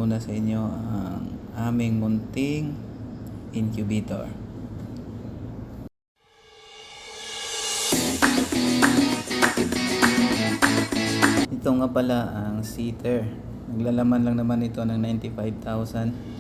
muna sa inyo ang aming munting incubator. Ito nga pala ang seater. Naglalaman lang naman ito ng 95,000.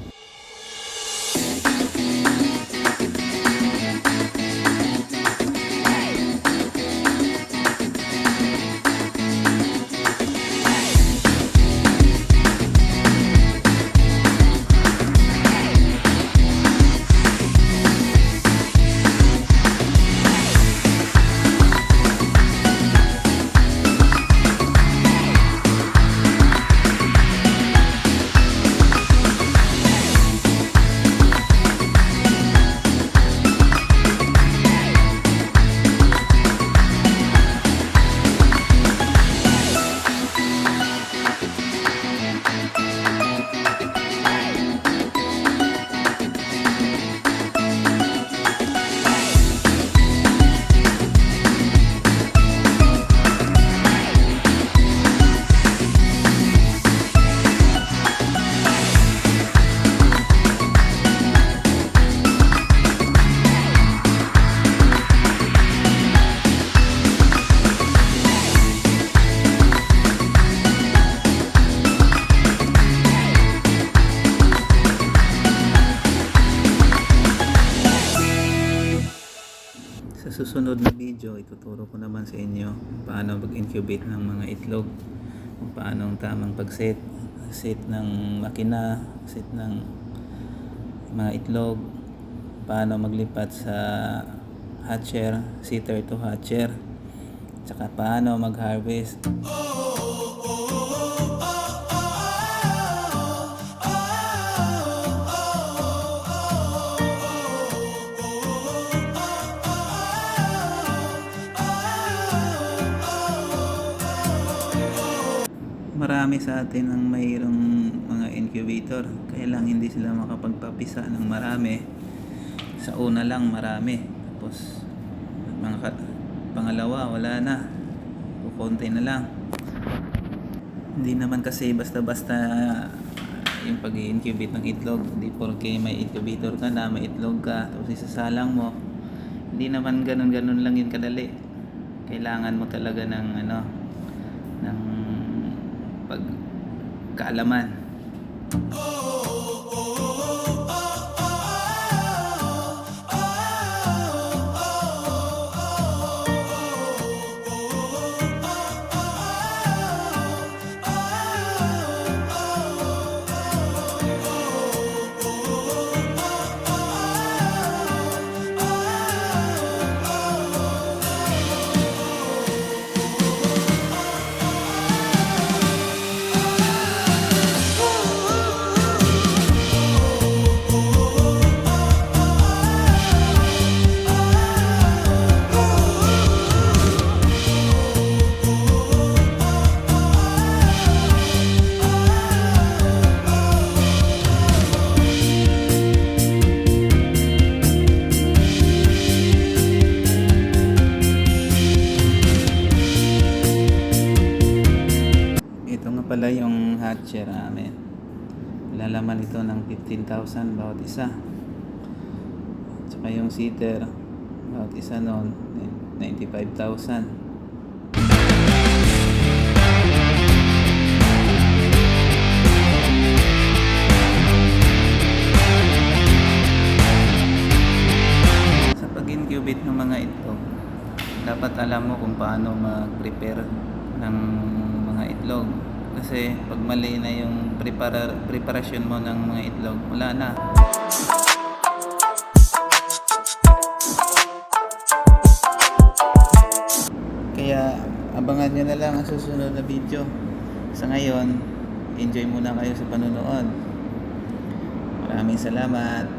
Sa susunod na video, ituturo ko naman sa inyo kung paano mag-incubate ng mga itlog, kung paano ang tamang pag-set ng makina, set ng mga itlog, paano maglipat sa hatcher, seater to hatcher, tsaka paano mag-harvest. Marami sa atin ang mayroong mga incubator, kaya lang hindi sila makapagpapisa ng marami. Sa una lang marami, tapos pangalawa wala na, kukonti na lang. Hindi naman kasi basta-basta yung pag-i-incubate ng itlog. Hindi porke may incubator ka na, may itlog ka, tapos isasalang mo. Hindi naman ganun-ganun lang yun kadali. Kailangan mo talaga ng ng pagkaalaman. Pala yung hatcher namin, lalaman ito ng 15,000 bawat isa, tsaka yung seater bawat isa noon 95,000. Sa pag-incubate ng mga itlog, dapat alam mo kung paano mag-prepare ng mga itlog. Kasi pag mali na yung preparasyon mo ng mga itlog, wala na. Kaya abangan nyo na lang ang susunod na video. Sa ngayon, enjoy muna kayo sa panonood. Maraming salamat.